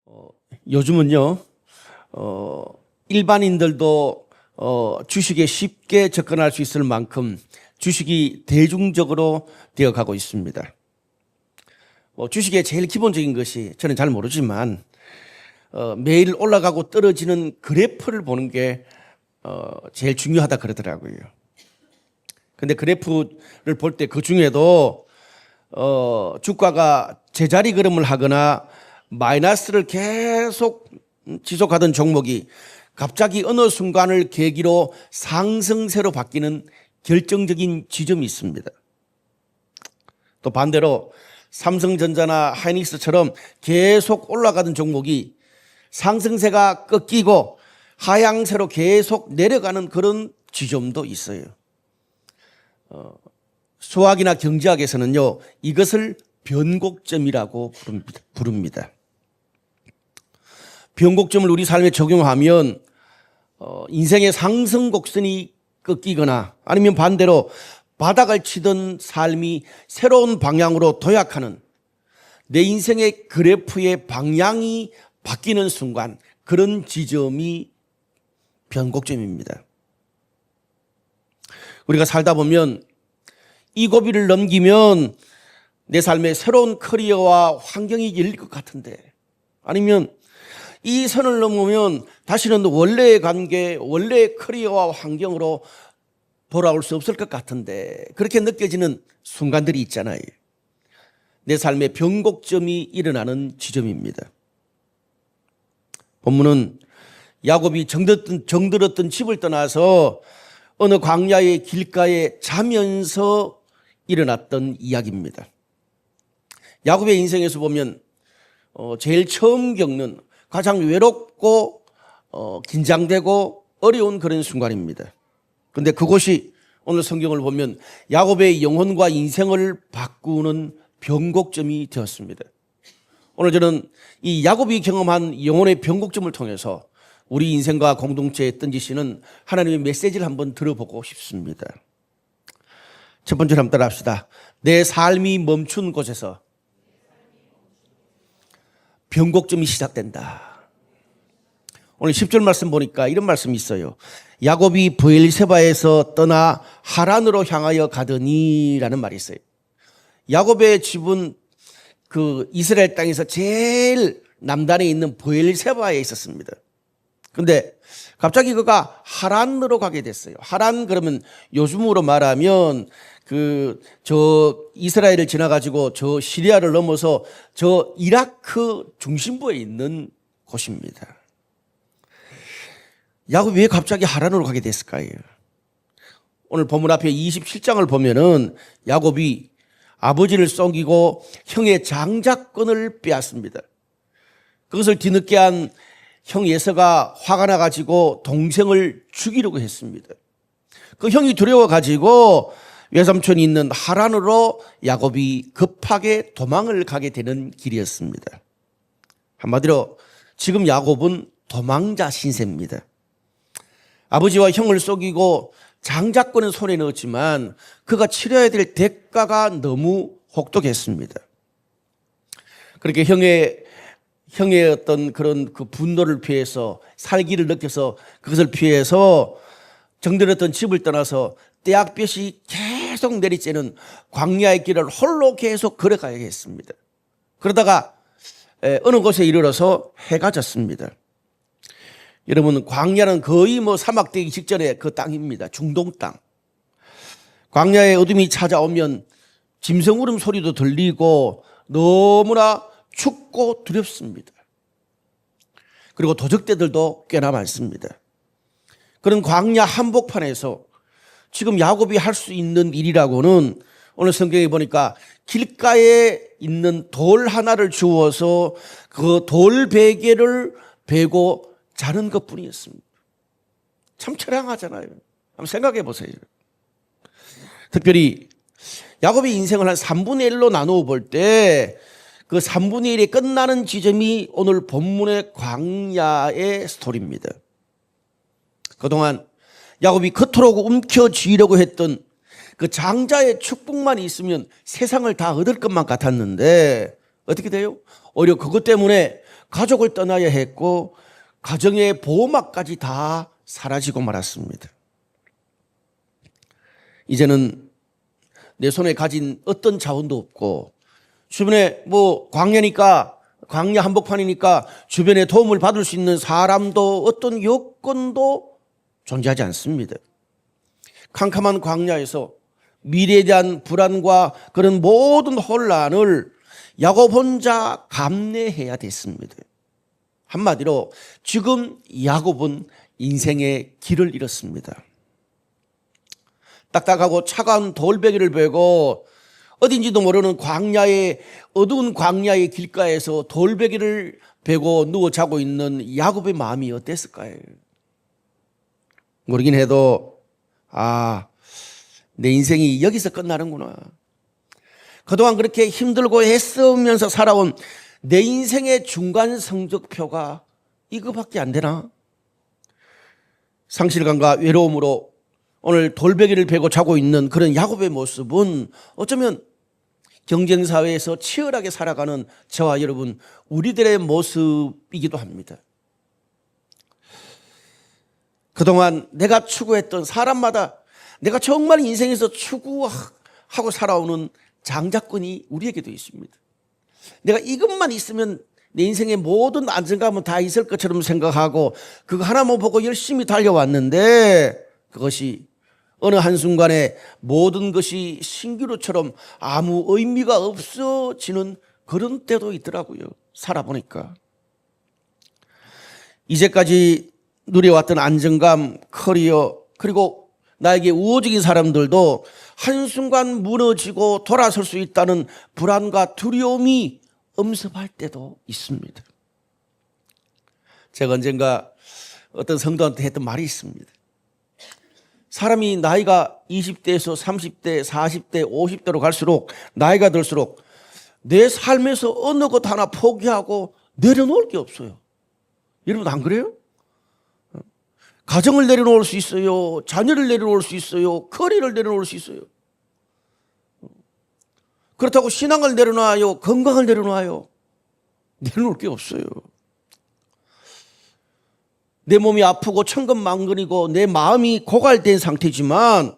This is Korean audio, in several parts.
어, 요즘은요, 일반인들도 주식에 쉽게 접근할 수 있을 만큼 주식이 대중적으로 되어 가고 있습니다. 주식의 제일 기본적인 것이 저는 잘 모르지만 매일 올라가고 떨어지는 그래프를 보는 게 제일 중요하다 그러더라고요. 근데 그래프를 볼 때 그 중에도 주가가 제자리 걸음을 하거나 마이너스를 계속 지속하던 종목이 갑자기 어느 순간을 계기로 상승세로 바뀌는 결정적인 지점이 있습니다. 또 반대로 삼성전자나 하이닉스처럼 계속 올라가던 종목이 상승세가 꺾이고 하향세로 계속 내려가는 그런 지점도 있어요. 수학이나 경제학에서는요, 이것을 변곡점이라고 부릅니다. 변곡점을 우리 삶에 적용하면 인생의 상승 곡선이 꺾이거나 아니면 반대로 바닥을 치던 삶이 새로운 방향으로 도약하는 내 인생의 그래프의 방향이 바뀌는 순간, 그런 지점이 변곡점입니다. 우리가 살다 보면 이 고비를 넘기면 내 삶의 새로운 커리어와 환경이 열릴 것 같은데, 아니면 이 선을 넘으면 다시는 원래의 관계, 원래의 커리어와 환경으로 돌아올 수 없을 것 같은데, 그렇게 느껴지는 순간들이 있잖아요. 내 삶의 변곡점이 일어나는 지점입니다. 본문은 야곱이 정들었던 집을 떠나서 어느 광야의 길가에 자면서 일어났던 이야기입니다. 야곱의 인생에서 보면 제일 처음 겪는 가장 외롭고 긴장되고 어려운 그런 순간입니다. 그런데 그곳이 오늘 성경을 보면 야곱의 영혼과 인생을 바꾸는 변곡점이 되었습니다. 오늘 저는 이 야곱이 경험한 영혼의 변곡점을 통해서 우리 인생과 공동체에 던지시는 하나님의 메시지를 한번 들어보고 싶습니다. 첫 번째로 한번 따라합시다. 내 삶이 멈춘 곳에서 변곡점이 시작된다. 오늘 10절 말씀 보니까 이런 말씀이 있어요. 야곱이 브엘세바에서 떠나 하란으로 향하여 가더니 라는 말이 있어요. 야곱의 집은 그 이스라엘 땅에서 제일 남단에 있는 브엘세바에 있었습니다. 근데 갑자기 그가 하란으로 가게 됐어요. 하란 그러면 요즘으로 말하면 저 이스라엘을 지나가지고 저 시리아를 넘어서 저 이라크 중심부에 있는 곳입니다. 야곱이 왜 갑자기 하란으로 가게 됐을까요? 오늘 본문 앞에 27장을 보면은 야곱이 아버지를 속이고 형의 장자권을 빼앗습니다. 그것을 뒤늦게 한 형 예서가 화가 나가지고 동생을 죽이려고 했습니다. 그 형이 두려워가지고 외삼촌이 있는 하란으로 야곱이 급하게 도망을 가게 되는 길이었습니다. 한마디로 지금 야곱은 도망자 신세입니다. 아버지와 형을 속이고 장자권은 손에 넣었지만 그가 치러야 될 대가가 너무 혹독했습니다. 그렇게 형의 어떤 그런 그 분노를 피해서 살기를 느껴서 그것을 피해서 정들었던 집을 떠나서 떼약볕이 계속 내리쬐는 광야의 길을 홀로 계속 걸어가야겠습니다. 그러다가 어느 곳에 이르러서 해가 졌습니다. 여러분, 광야는 거의 사막 되기 직전에 그 땅입니다. 중동 땅. 광야의 어둠이 찾아오면 짐승 울음 소리도 들리고 너무나 춥고 두렵습니다. 그리고 도적대들도 꽤나 많습니다. 그런 광야 한복판에서 지금 야곱이 할 수 있는 일이라고는 오늘 성경에 보니까 길가에 있는 돌 하나를 주워서 그 돌 베개를 베고 자는 것뿐이었습니다. 참 처량하잖아요. 한번 생각해 보세요. 특별히 야곱의 인생을 한 3분의 1로 나누어 볼 때 그 3분의 1이 끝나는 지점이 오늘 본문의 광야의 스토리입니다. 그동안 야곱이 그토록 움켜쥐려고 했던 그 장자의 축복만 있으면 세상을 다 얻을 것만 같았는데 어떻게 돼요? 오히려 그것 때문에 가족을 떠나야 했고 가정의 보호막까지 다 사라지고 말았습니다. 이제는 내 손에 가진 어떤 자원도 없고 주변에 광야니까 광야 한복판이니까 주변에 도움을 받을 수 있는 사람도 어떤 여건도 존재하지 않습니다. 캄캄한 광야에서 미래에 대한 불안과 그런 모든 혼란을 야곱 혼자 감내해야 됐습니다. 한마디로 지금 야곱은 인생의 길을 잃었습니다. 딱딱하고 차가운 돌베개를 베고 어딘지도 모르는 어두운 광야의 길가에서 돌베개를 베고 누워 자고 있는 야곱의 마음이 어땠을까요? 모르긴 해도 내 인생이 여기서 끝나는구나. 그동안 그렇게 힘들고 애쓰면서 살아온 내 인생의 중간 성적표가 이거밖에 안 되나? 상실감과 외로움으로 오늘 돌베개를 베고 자고 있는 그런 야곱의 모습은 어쩌면 경쟁사회에서 치열하게 살아가는 저와 여러분 우리들의 모습이기도 합니다. 그동안 내가 추구했던 사람마다 내가 정말 인생에서 추구하고 살아오는 장자권이 우리에게도 있습니다. 내가 이것만 있으면 내 인생의 모든 안정감은 다 있을 것처럼 생각하고 그거 하나만 보고 열심히 달려왔는데 그것이 어느 한순간에 모든 것이 신기루처럼 아무 의미가 없어지는 그런 때도 있더라고요. 살아보니까. 이제까지 누려왔던 안정감, 커리어, 그리고 나에게 우호적인 사람들도 한순간 무너지고 돌아설 수 있다는 불안과 두려움이 엄습할 때도 있습니다. 제가 언젠가 어떤 성도한테 했던 말이 있습니다. 사람이 나이가 20대에서 30대, 40대, 50대로 갈수록 나이가 들수록 내 삶에서 어느 것 하나 포기하고 내려놓을 게 없어요. 여러분 안 그래요? 가정을 내려놓을 수 있어요. 자녀를 내려놓을 수 있어요. 커리어를 내려놓을 수 있어요. 그렇다고 신앙을 내려놔요. 건강을 내려놔요. 내려놓을 게 없어요. 내 몸이 아프고 천근만근이고 내 마음이 고갈된 상태지만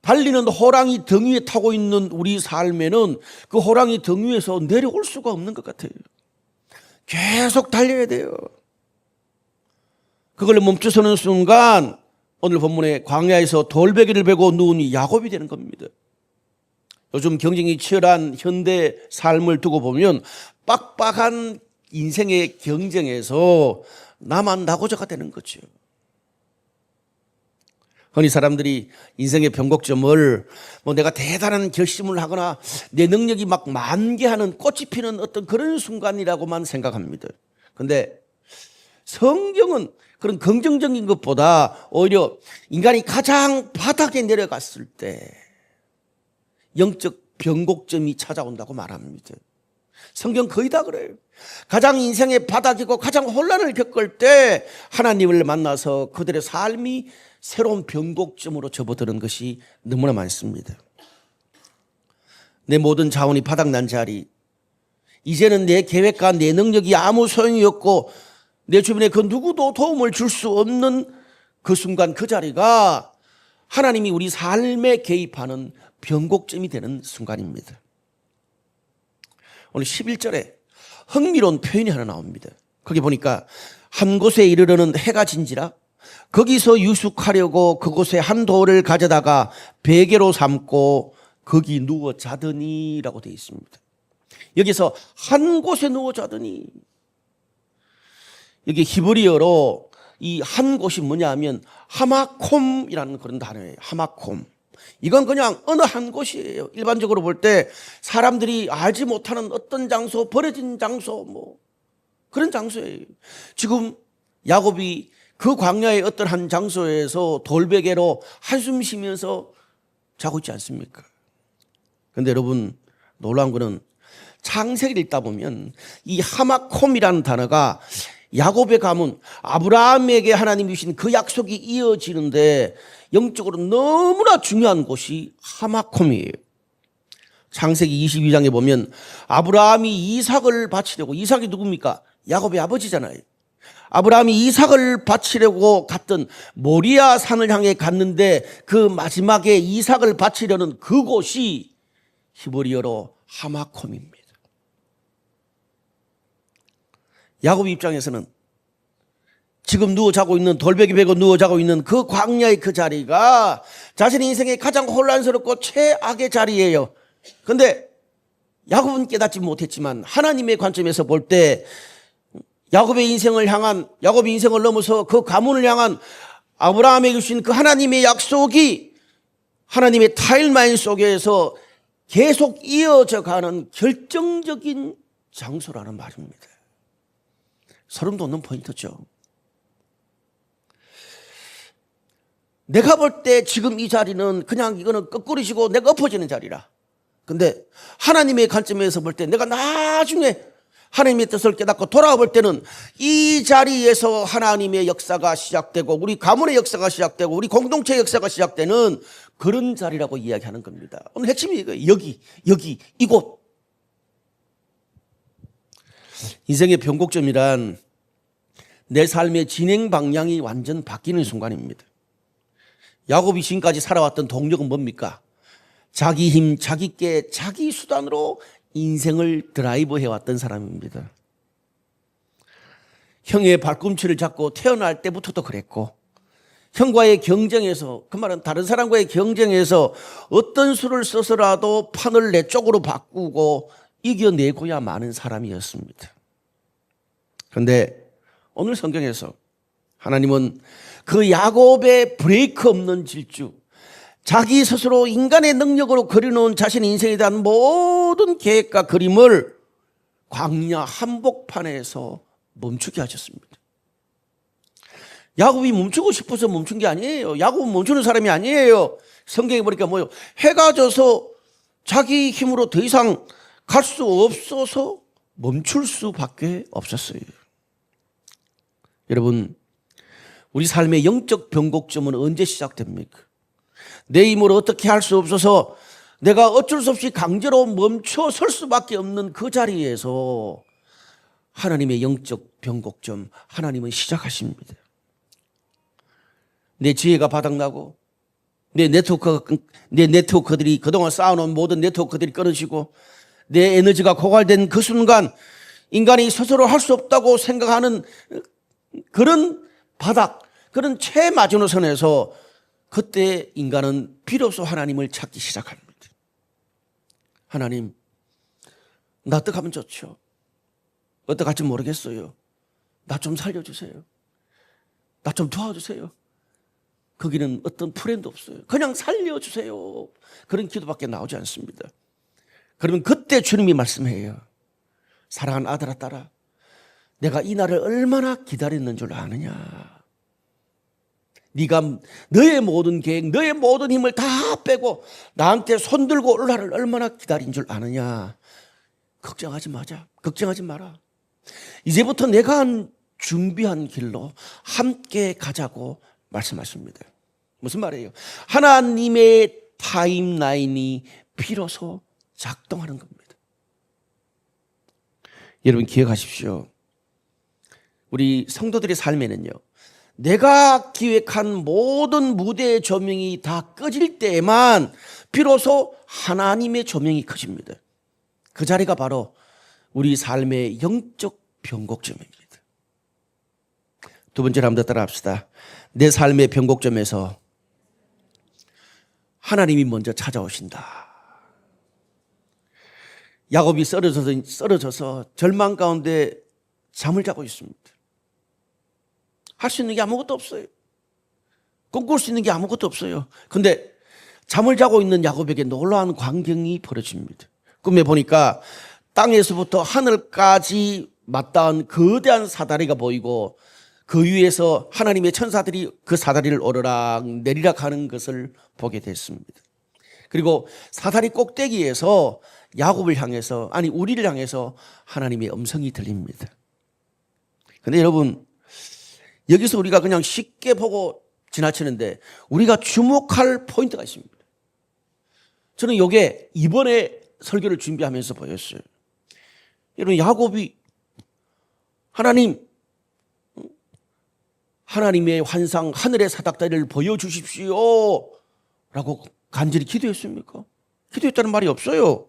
달리는 호랑이 등 위에 타고 있는 우리 삶에는 그 호랑이 등 위에서 내려올 수가 없는 것 같아요. 계속 달려야 돼요. 그걸 멈춰서는 순간 오늘 본문에 광야에서 돌베개를 베고 누운 야곱이 되는 겁니다. 요즘 경쟁이 치열한 현대 삶을 두고 보면 빡빡한 인생의 경쟁에서 나만 나고자가 되는 거죠. 흔히 사람들이 인생의 변곡점을 내가 대단한 결심을 하거나 내 능력이 막 만개하는 꽃이 피는 어떤 그런 순간이라고만 생각합니다. 그런데 성경은 그런 긍정적인 것보다 오히려 인간이 가장 바닥에 내려갔을 때 영적 변곡점이 찾아온다고 말합니다. 성경 거의 다 그래요. 가장 인생의 바닥이고 가장 혼란을 겪을 때 하나님을 만나서 그들의 삶이 새로운 변곡점으로 접어드는 것이 너무나 많습니다. 내 모든 자원이 바닥난 자리, 이제는 내 계획과 내 능력이 아무 소용이 없고 내 주변에 그 누구도 도움을 줄 수 없는 그 순간 그 자리가 하나님이 우리 삶에 개입하는 변곡점이 되는 순간입니다. 오늘 11절에 흥미로운 표현이 하나 나옵니다. 거기 보니까 한 곳에 이르러는 해가 진지라 거기서 유숙하려고 그곳에 한 돌을 가져다가 베개로 삼고 거기 누워 자더니라고 되어 있습니다. 여기서 한 곳에 누워 자더니, 여기 히브리어로 이 한 곳이 뭐냐 하면 하마콤이라는 그런 단어예요. 하마콤. 이건 그냥 어느 한 곳이에요. 일반적으로 볼 때 사람들이 알지 못하는 어떤 장소, 버려진 장소, 그런 장소예요. 지금 야곱이 그 광야의 어떤 한 장소에서 돌베개로 한숨 쉬면서 자고 있지 않습니까? 그런데 여러분 놀라운 거는 창세기를 읽다 보면 이 하마콤이라는 단어가 야곱의 가문 아브라함에게 하나님이 주신 그 약속이 이어지는데 영적으로 너무나 중요한 곳이 하마콤이에요. 창세기 22장에 보면 아브라함이 이삭을 바치려고, 이삭이 누굽니까? 야곱의 아버지잖아요. 아브라함이 이삭을 바치려고 갔던 모리아 산을 향해 갔는데 그 마지막에 이삭을 바치려는 그곳이 히브리어로 하마콤입니다. 야곱 입장에서는 지금 누워 자고 있는, 돌베개 베고 누워 자고 있는 그 광야의 그 자리가 자신의 인생의 가장 혼란스럽고 최악의 자리예요. 그런데 야곱은 깨닫지 못했지만 하나님의 관점에서 볼 때 야곱의 인생을 향한, 야곱의 인생을 넘어서 그 가문을 향한 아브라함에게 주신 그 하나님의 약속이 하나님의 타임라인 속에서 계속 이어져 가는 결정적인 장소라는 말입니다. 소름 돋는 포인트죠. 내가 볼 때 지금 이 자리는 그냥 이거는 거꾸리시고 내가 엎어지는 자리라. 근데 하나님의 관점에서 볼 때 내가 나중에 하나님의 뜻을 깨닫고 돌아볼 때는 이 자리에서 하나님의 역사가 시작되고 우리 가문의 역사가 시작되고 우리 공동체의 역사가 시작되는 그런 자리라고 이야기하는 겁니다. 오늘 핵심이 이거예요. 여기, 이곳. 인생의 변곡점이란 내 삶의 진행 방향이 완전 바뀌는 순간입니다. 야곱이 지금까지 살아왔던 동력은 뭡니까? 자기 힘, 자기 깨, 자기 수단으로 인생을 드라이브 해왔던 사람입니다. 형의 발꿈치를 잡고 태어날 때부터도 그랬고, 형과의 경쟁에서, 그 말은 다른 사람과의 경쟁에서 어떤 수를 써서라도 판을 내 쪽으로 바꾸고 이겨내고야 마는 사람이었습니다. 그런데 오늘 성경에서 하나님은 그 야곱의 브레이크 없는 질주, 자기 스스로 인간의 능력으로 그려놓은 자신의 인생에 대한 모든 계획과 그림을 광야 한복판에서 멈추게 하셨습니다. 야곱이 멈추고 싶어서 멈춘 게 아니에요. 야곱은 멈추는 사람이 아니에요. 성경에 보니까 뭐예요? 해가 져서 자기 힘으로 더 이상 갈 수 없어서 멈출 수밖에 없었어요. 여러분, 우리 삶의 영적 변곡점은 언제 시작됩니까? 내 힘으로 어떻게 할 수 없어서 내가 어쩔 수 없이 강제로 멈춰 설 수밖에 없는 그 자리에서 하나님의 영적 변곡점, 하나님은 시작하십니다. 내 지혜가 바닥나고 내 네트워크들이 그동안 쌓아놓은 모든 네트워크들이 끊어지고 내 에너지가 고갈된 그 순간 인간이 스스로 할 수 없다고 생각하는 그런 바닥, 그런 최마지노선에서 그때 인간은 비로소 하나님을 찾기 시작합니다. 하나님, 나 어떡하면 좋죠? 어떡할지 모르겠어요. 나 좀 살려주세요. 나 좀 도와주세요. 거기는 어떤 플랜도 없어요. 그냥 살려주세요. 그런 기도밖에 나오지 않습니다. 그러면 그때 주님이 말씀해요. 사랑하는 아들아, 딸아, 내가 이 날을 얼마나 기다렸는 줄 아느냐. 네가 너의 모든 계획, 너의 모든 힘을 다 빼고 나한테 손들고 올 날을 얼마나 기다린 줄 아느냐. 걱정하지 마자. 걱정하지 마라. 이제부터 내가 준비한 길로 함께 가자고 말씀하십니다. 무슨 말이에요? 하나님의 타임라인이 비로소 작동하는 겁니다. 여러분 기억하십시오. 우리 성도들의 삶에는요, 내가 기획한 모든 무대의 조명이 다 꺼질 때에만 비로소 하나님의 조명이 커집니다. 그 자리가 바로 우리 삶의 영적 변곡점입니다. 두 번째로 한번 더 따라합시다. 내 삶의 변곡점에서 하나님이 먼저 찾아오신다. 야곱이 쓰러져서 절망 가운데 잠을 자고 있습니다. 할 수 있는 게 아무것도 없어요. 꿈꿀 수 있는 게 아무것도 없어요. 그런데 잠을 자고 있는 야곱에게 놀라운 광경이 벌어집니다. 꿈에 보니까 땅에서부터 하늘까지 맞닿은 거대한 사다리가 보이고 그 위에서 하나님의 천사들이 그 사다리를 오르락 내리락 하는 것을 보게 됐습니다. 그리고 사다리 꼭대기에서 야곱을 향해서, 아니 우리를 향해서 하나님의 음성이 들립니다. 그런데 여러분, 여기서 우리가 그냥 쉽게 보고 지나치는데 우리가 주목할 포인트가 있습니다. 저는 이게 이번에 설교를 준비하면서 보였어요. 여러분, 야곱이 하나님의 환상, 하늘의 사닥다리를 보여주십시오 라고 간절히 기도했습니까? 기도했다는 말이 없어요.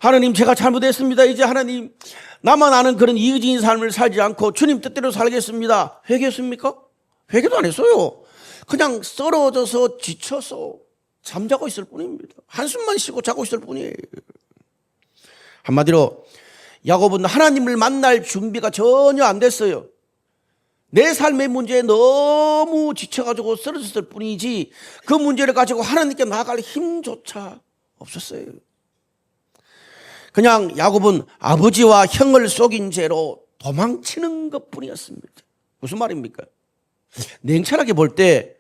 하나님, 제가 잘못했습니다. 이제 하나님, 나만 아는 그런 이기적인 삶을 살지 않고 주님 뜻대로 살겠습니다. 회개했습니까? 회개도 안 했어요. 그냥 쓰러져서 지쳐서 잠자고 있을 뿐입니다. 한숨만 쉬고 자고 있을 뿐이에요. 한마디로 야곱은 하나님을 만날 준비가 전혀 안 됐어요. 내 삶의 문제에 너무 지쳐가지고 쓰러졌을 뿐이지 그 문제를 가지고 하나님께 나아갈 힘조차 없었어요. 그냥 야곱은 아버지와 형을 속인 죄로 도망치는 것뿐이었습니다. 무슨 말입니까? 냉철하게 볼 때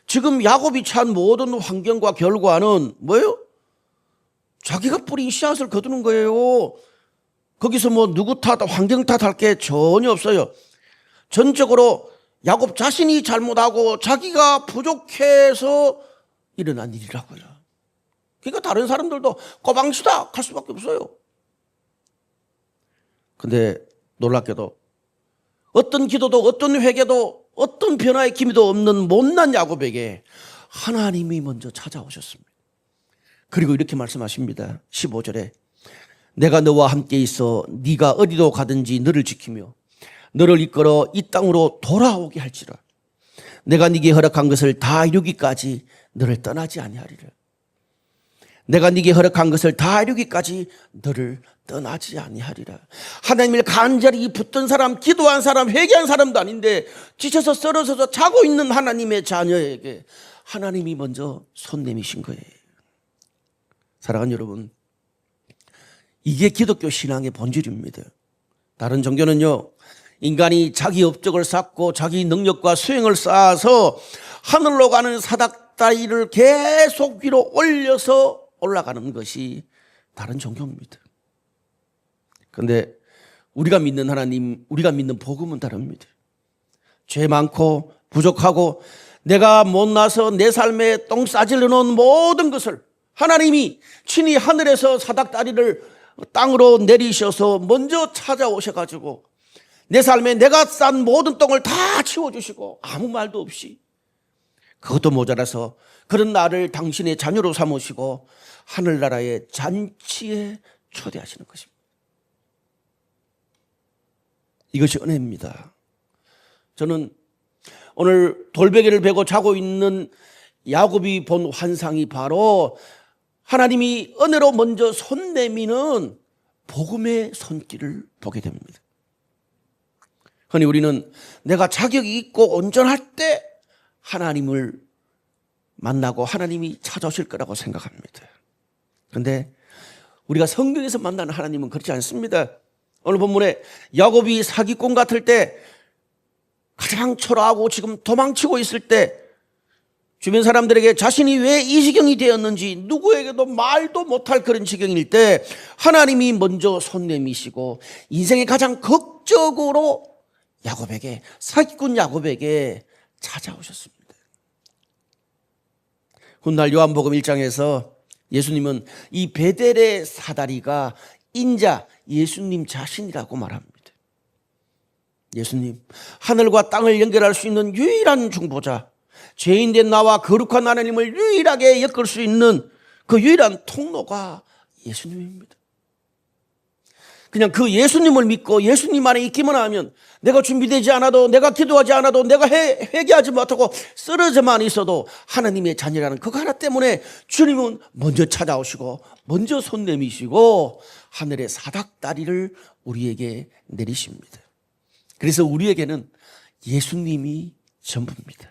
지금 야곱이 처한 모든 환경과 결과는 뭐예요? 자기가 뿌린 씨앗을 거두는 거예요. 거기서 뭐 누구 탓, 환경 탓할 게 전혀 없어요. 전적으로 야곱 자신이 잘못하고 자기가 부족해서 일어난 일이라고요. 그러니까 다른 사람들도 꼬방치다 할 수밖에 없어요. 근데 놀랍게도 어떤 기도도 어떤 회개도 어떤 변화의 기미도 없는 못난 야곱에게 하나님이 먼저 찾아오셨습니다. 그리고 이렇게 말씀하십니다. 15절에 내가 너와 함께 있어 네가 어디로 가든지 너를 지키며 너를 이끌어 이 땅으로 돌아오게 할지라. 내가 네게 허락한 것을 다 이루기까지 너를 떠나지 아니하리라. 내가 네게 허락한 것을 다 이루기까지 너를 떠나지 아니하리라. 하나님을 간절히 붙든 사람, 기도한 사람, 회개한 사람도 아닌데 지쳐서 쓰러져서 자고 있는 하나님의 자녀에게 하나님이 먼저 손 내미신 거예요. 사랑하는 여러분, 이게 기독교 신앙의 본질입니다. 다른 종교는요, 인간이 자기 업적을 쌓고 자기 능력과 수행을 쌓아서 하늘로 가는 사닥다리를 계속 위로 올려서 올라가는 것이 다른 종교입니다. 그런데 우리가 믿는 하나님, 우리가 믿는 복음은 다릅니다. 죄 많고 부족하고 내가 못나서 내 삶에 똥 싸질러 놓은 모든 것을 하나님이 친히 하늘에서 사닥다리를 땅으로 내리셔서 먼저 찾아오셔가지고 내 삶에 내가 싼 모든 똥을 다 치워주시고 아무 말도 없이 그것도 모자라서 그런 나를 당신의 자녀로 삼으시고 하늘나라의 잔치에 초대하시는 것입니다. 이것이 은혜입니다. 저는 오늘 돌베개를 베고 자고 있는 야곱이 본 환상이 바로 하나님이 은혜로 먼저 손 내미는 복음의 손길을 보게 됩니다. 흔히 우리는 내가 자격이 있고 온전할 때 하나님을 만나고 하나님이 찾아오실 거라고 생각합니다. 그런데 우리가 성경에서 만나는 하나님은 그렇지 않습니다. 오늘 본문에 야곱이 사기꾼 같을 때 가장 초라하고 지금 도망치고 있을 때 주변 사람들에게 자신이 왜 이 지경이 되었는지 누구에게도 말도 못할 그런 지경일 때 하나님이 먼저 손 내미시고 인생의 가장 극적으로 야곱에게, 사기꾼 야곱에게 찾아오셨습니다. 훗날 요한복음 1장에서 예수님은 이 베델의 사다리가 인자 예수님 자신이라고 말합니다. 예수님, 하늘과 땅을 연결할 수 있는 유일한 중보자, 죄인된 나와 거룩한 하나님을 유일하게 엮을 수 있는 그 유일한 통로가 예수님입니다. 그냥 그 예수님을 믿고 예수님 안에 있기만 하면 내가 준비되지 않아도, 내가 기도하지 않아도, 내가 회개하지 못하고 쓰러져만 있어도 하나님의 자녀라는 그거 하나 때문에 주님은 먼저 찾아오시고 먼저 손 내미시고 하늘의 사닥다리를 우리에게 내리십니다. 그래서 우리에게는 예수님이 전부입니다.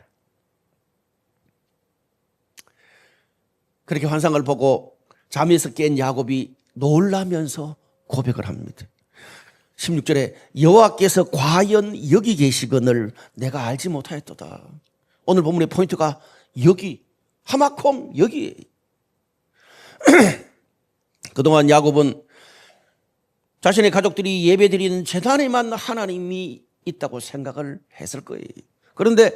그렇게 환상을 보고 잠에서 깬 야곱이 놀라면서 고백을 합니다. 16절에 여호와께서 과연 여기 계시거늘 내가 알지 못하였도다. 오늘 본문의 포인트가 여기, 하마콤 여기. 그동안 야곱은 자신의 가족들이 예배드리는 제단에만 하나님이 있다고 생각을 했을 거예요. 그런데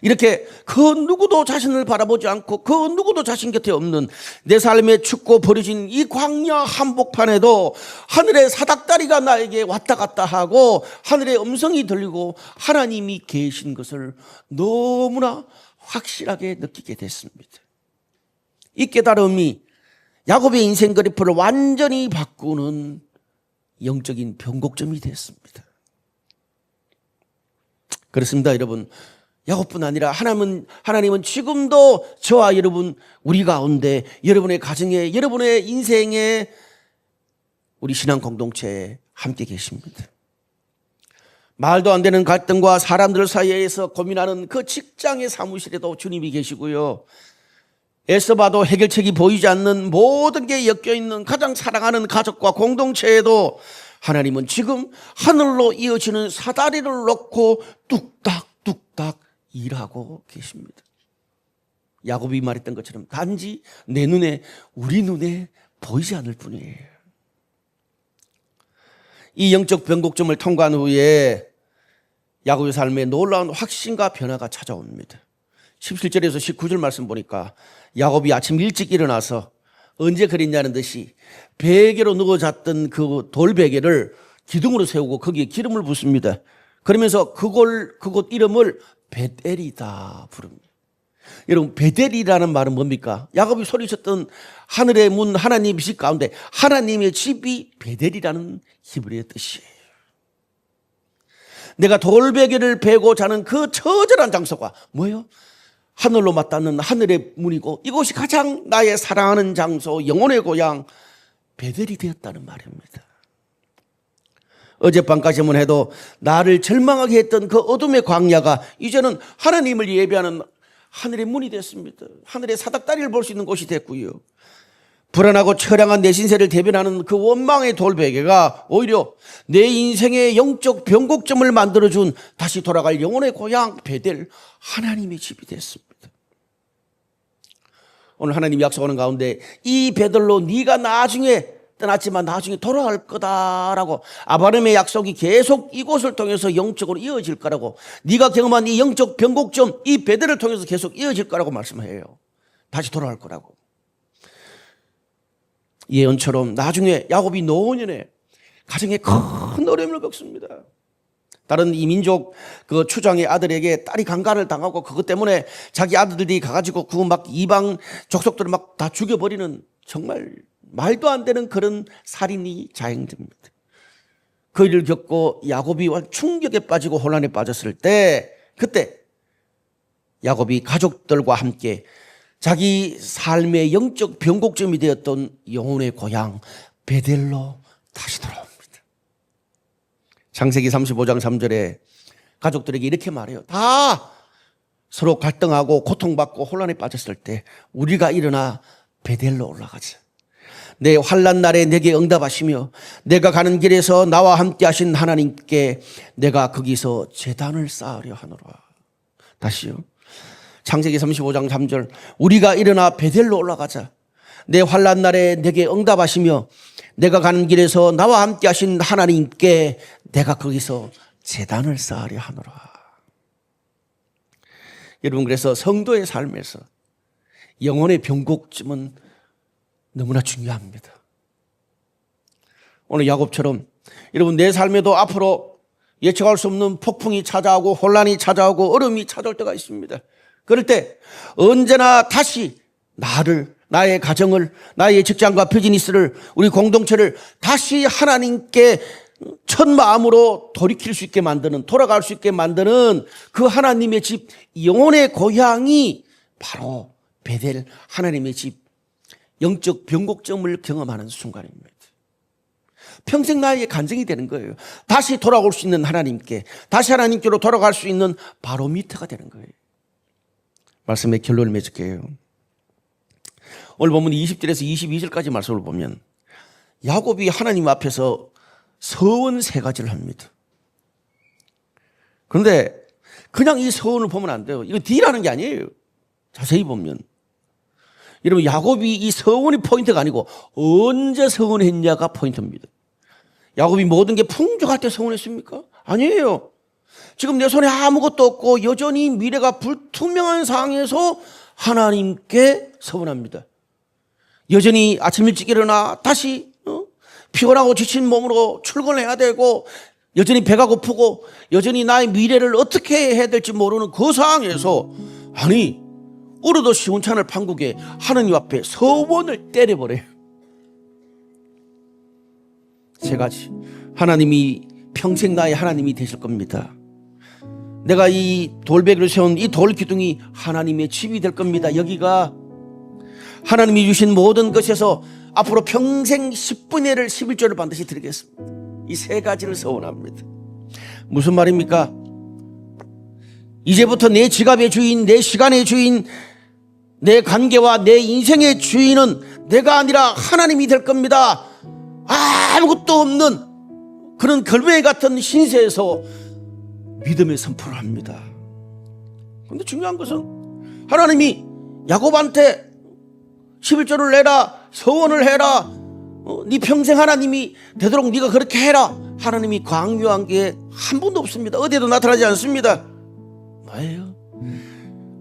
이렇게 그 누구도 자신을 바라보지 않고 그 누구도 자신 곁에 없는 내 삶에 죽고 버려진 이 광야 한복판에도 하늘의 사닥다리가 나에게 왔다 갔다 하고 하늘의 음성이 들리고 하나님이 계신 것을 너무나 확실하게 느끼게 됐습니다. 이 깨달음이 야곱의 인생 그래프를 완전히 바꾸는 영적인 변곡점이 됐습니다. 그렇습니다, 여러분. 야곱뿐 아니라 하나님은 지금도 저와 여러분, 우리 가운데, 여러분의 가정에, 여러분의 인생에, 우리 신앙 공동체에 함께 계십니다. 말도 안 되는 갈등과 사람들 사이에서 고민하는 그 직장의 사무실에도 주님이 계시고요. 애써봐도 해결책이 보이지 않는 모든 게 엮여있는 가장 사랑하는 가족과 공동체에도 하나님은 지금 하늘로 이어지는 사다리를 놓고 뚝딱뚝딱 일하고 계십니다. 야곱이 말했던 것처럼 단지 내 눈에, 우리 눈에 보이지 않을 뿐이에요. 이 영적 변곡점을 통과한 후에 야곱의 삶에 놀라운 확신과 변화가 찾아옵니다. 17절에서 19절 말씀 보니까 야곱이 아침 일찍 일어나서 언제 그랬냐는 듯이 베개로 누워 잤던 그 돌베개를 기둥으로 세우고 거기에 기름을 붓습니다. 그러면서 그곳 이름을 베델이다 부릅니다. 여러분, 베델이라는 말은 뭡니까? 야곱이 소리쳤던 하늘의 문, 하나님의 집 가운데 하나님의 집이 베델이라는 히브리의 뜻이에요. 내가 돌베개를 베고 자는 그 처절한 장소가 뭐예요? 하늘로 맞닿는 하늘의 문이고 이곳이 가장 나의 사랑하는 장소, 영혼의 고향 베델이 되었다는 말입니다. 어젯밤까지만 해도 나를 절망하게 했던 그 어둠의 광야가 이제는 하나님을 예배하는 하늘의 문이 됐습니다. 하늘의 사닥다리를 볼 수 있는 곳이 됐고요. 불안하고 처량한 내 신세를 대변하는 그 원망의 돌베개가 오히려 내 인생의 영적 변곡점을 만들어준 다시 돌아갈 영혼의 고향 베델, 하나님의 집이 됐습니다. 오늘 하나님이 약속하는 가운데 이 베델로 네가 나중에 떠났지만 나중에 돌아갈 거다라고, 아브라함의 약속이 계속 이곳을 통해서 영적으로 이어질 거라고, 네가 경험한 이 영적 변곡점, 이 베델을 통해서 계속 이어질 거라고 말씀해요. 다시 돌아갈 거라고. 예언처럼 나중에 야곱이 노년에 가정에 큰 어려움을 겪습니다. 다른 이민족 그 추장의 아들에게 딸이 강간을 당하고 그것 때문에 자기 아들들이 가가지고 그 막 이방 족속들을 막 다 죽여버리는 정말 말도 안 되는 그런 살인이 자행됩니다. 그 일을 겪고 야곱이 충격에 빠지고 혼란에 빠졌을 때, 그때 야곱이 가족들과 함께 자기 삶의 영적 변곡점이 되었던 영혼의 고향 베델로 다시 돌아옵니다. 창세기 35장 3절에 가족들에게 이렇게 말해요. 다 서로 갈등하고 고통받고 혼란에 빠졌을 때 우리가 일어나 베델로 올라가자. 내 환난 날에 내게 응답하시며 내가 가는 길에서 나와 함께 하신 하나님께 내가 거기서 제단을 쌓으려 하노라. 다시요. 창세기 35장 3절, 우리가 일어나 베델로 올라가자. 내 환난 날에 내게 응답하시며 내가 가는 길에서 나와 함께 하신 하나님께 내가 거기서 제단을 쌓으려 하노라. 여러분, 그래서 성도의 삶에서 영혼의 변곡점은 너무나 중요합니다. 오늘 야곱처럼 여러분, 내 삶에도 앞으로 예측할 수 없는 폭풍이 찾아오고 혼란이 찾아오고 어려움이 찾아올 때가 있습니다. 그럴 때 언제나 다시 나의 가정을, 나의 직장과 비즈니스를, 우리 공동체를 다시 하나님께 첫 마음으로 돌이킬 수 있게 만드는, 돌아갈 수 있게 만드는 그 하나님의 집, 영혼의 고향이 바로 베델, 하나님의 집, 영적 변곡점을 경험하는 순간입니다. 평생 나에게 간증이 되는 거예요. 다시 돌아올 수 있는 하나님께, 다시 하나님께로 돌아갈 수 있는 바로미터가 되는 거예요. 말씀의 결론을 맺을게요. 오늘 본문 20절에서 22절까지 말씀을 보면 야곱이 하나님 앞에서 서원 3가지를 합니다. 그런데 그냥 이 서원을 보면 안 돼요. 이거 딜하는 게 아니에요. 자세히 보면 여러분, 야곱이 이 서원이 포인트가 아니고 언제 서원했냐가 포인트입니다. 야곱이 모든 게 풍족할 때 서원했습니까? 아니에요. 지금 내 손에 아무것도 없고 여전히 미래가 불투명한 상황에서 하나님께 서원합니다. 여전히 아침 일찍 일어나 다시 피곤하고 지친 몸으로 출근해야 되고, 여전히 배가 고프고, 여전히 나의 미래를 어떻게 해야 될지 모르는 그 상황에서, 아니 울어도 시원찮을 판국에 하나님 앞에 서원을 때려버려요. 세 가지. 하나님이 평생 나의 하나님이 되실 겁니다. 내가 이 돌베개를 세운 이 돌기둥이 하나님의 집이 될 겁니다. 여기가 하나님이 주신 모든 것에서 앞으로 평생 10분의 1을 11조를 반드시 드리겠습니다. 이 세 가지를 서원합니다. 무슨 말입니까? 이제부터 내 지갑의 주인, 내 시간의 주인, 내 관계와 내 인생의 주인은 내가 아니라 하나님이 될 겁니다. 아무것도 없는 그런 걸레 같은 신세에서 믿음의 선포를 합니다. 그런데 중요한 것은 하나님이 야곱한테 11조를 내라, 서원을 해라, 네 평생 하나님이 되도록 네가 그렇게 해라. 하나님이 강요한 게 한 번도 없습니다. 어디에도 나타나지 않습니다. 뭐예요?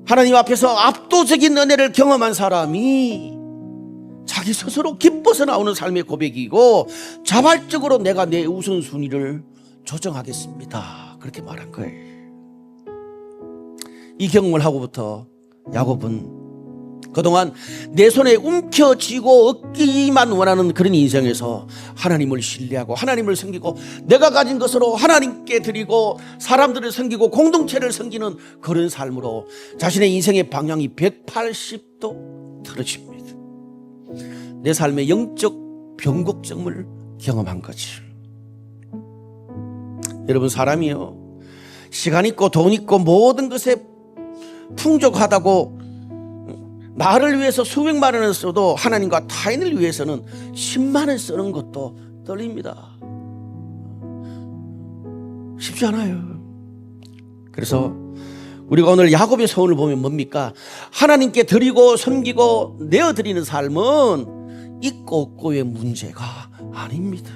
하나님 앞에서 압도적인 은혜를 경험한 사람이 자기 스스로 기뻐서 나오는 삶의 고백이고, 자발적으로 내가 내 우선순위를 조정하겠습니다, 그렇게 말한 거예요. 이 경험을 하고부터 야곱은 그동안 내 손에 움켜쥐고 얻기만 원하는 그런 인생에서 하나님을 신뢰하고 하나님을 섬기고 내가 가진 것으로 하나님께 드리고 사람들을 섬기고 공동체를 섬기는 그런 삶으로 자신의 인생의 방향이 180도 틀어집니다. 내 삶의 영적 변곡점을 경험한 거죠. 여러분, 사람이요, 시간 있고 돈 있고 모든 것에 풍족하다고 나를 위해서 수백만 원을 써도 하나님과 타인을 위해서는 10만 원 쓰는 것도 떨립니다. 쉽지 않아요. 그래서 우리가 오늘 야곱의 서원을 보면 뭡니까? 하나님께 드리고 섬기고 내어드리는 삶은 있고 없고의 문제가 아닙니다.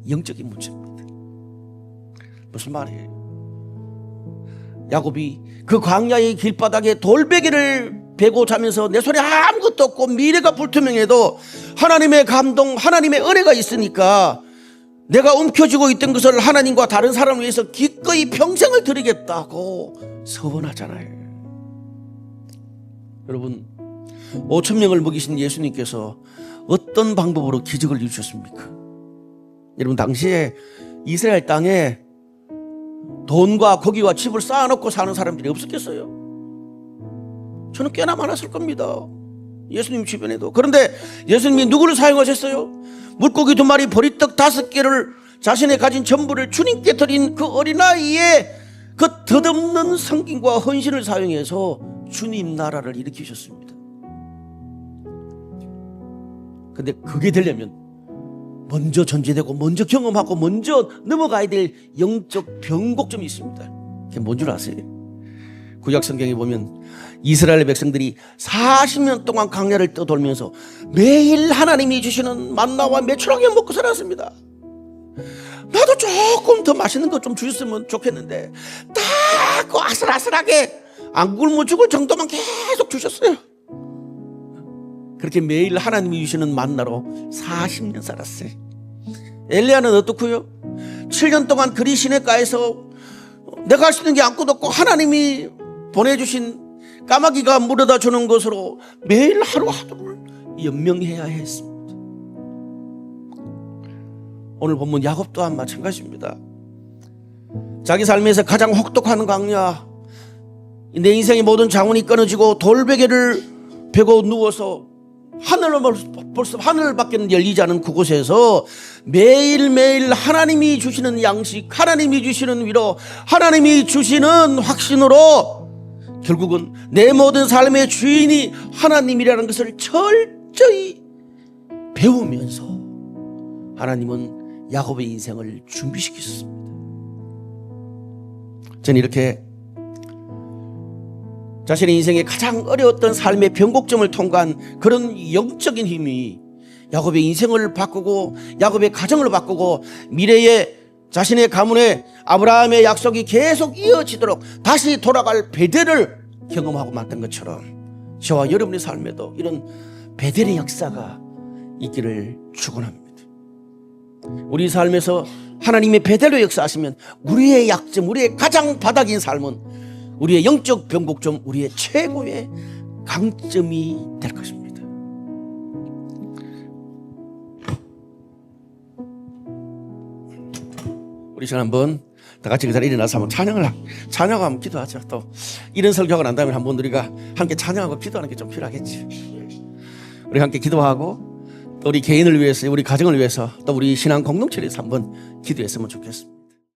영적인 문제입니다. 무슨 말이에요? 야곱이 그 광야의 길바닥에 돌베개를 베고 자면서 내 손에 아무것도 없고 미래가 불투명해도 하나님의 감동, 하나님의 은혜가 있으니까 내가 움켜쥐고 있던 것을 하나님과 다른 사람을 위해서 기꺼이 평생을 드리겠다고 서원하잖아요. 여러분, 5,000명을 먹이신 예수님께서 어떤 방법으로 기적을 이루셨습니까? 여러분, 당시에 이스라엘 땅에 돈과 고기와 집을 쌓아놓고 사는 사람들이 없었겠어요? 저는 꽤나 많았을 겁니다. 예수님 주변에도. 그런데 예수님이 누구를 사용하셨어요? 물고기 2마리, 보리떡 5개를 자신의 가진 전부를 주님께 드린 그 어린아이의 그 덧없는 섬김과 헌신을 사용해서 주님 나라를 일으키셨습니다. 근데 그게 되려면 먼저 전제되고 먼저 경험하고 먼저 넘어가야 될 영적 변곡점이 있습니다. 그게 뭔 줄 아세요? 구약 성경에 보면 이스라엘 백성들이 40년 동안 광야를 떠돌면서 매일 하나님이 주시는 만나와 메추라기 먹고 살았습니다. 나도 조금 더 맛있는 것 좀 주셨으면 좋겠는데 딱 그 아슬아슬하게 안 굶어 죽을 정도만 계속 주셨어요. 그렇게 매일 하나님이 주시는 만나로 40년 살았어요. 엘리야는 어떻고요? 7년 동안 그리 시냇가에서 내가 할 수 있는 게 아무것도 없고 하나님이 보내주신 까마귀가 물어다 주는 것으로 매일 하루하루를 연명해야 했습니다. 오늘 본문 야곱 또한 마찬가지입니다. 자기 삶에서 가장 혹독한 광야, 내 인생의 모든 자원이 끊어지고 돌베개를 베고 누워서 벌써 하늘밖에 열리지 않은 그곳에서 매일매일 하나님이 주시는 양식, 하나님이 주시는 위로, 하나님이 주시는 확신으로 결국은 내 모든 삶의 주인이 하나님이라는 것을 철저히 배우면서 하나님은 야곱의 인생을 준비시키셨습니다. 저는 이렇게 자신의 인생에 가장 어려웠던 삶의 변곡점을 통과한 그런 영적인 힘이 야곱의 인생을 바꾸고 야곱의 가정을 바꾸고 미래의 자신의 가문에 아브라함의 약속이 계속 이어지도록 다시 돌아갈 베델을 경험하고 만든 것처럼 저와 여러분의 삶에도 이런 베델의 역사가 있기를 축원합니다. 우리 삶에서 하나님의 베델로 역사하시면 우리의 약점, 우리의 가장 바닥인 삶은 우리의 영적 변곡점, 우리의 최고의 강점이 될 것입니다. 우리 시간 한번 다 같이 그 자리에 일어나서 한번 찬양하고 한번 기도하죠. 또 이런 설교가 난 다음에 한번 우리가 함께 찬양하고 기도하는 게 좀 필요하겠지. 우리 함께 기도하고 또 우리 개인을 위해서, 우리 가정을 위해서, 또 우리 신앙 공동체를 위해서 한번 기도했으면 좋겠습니다.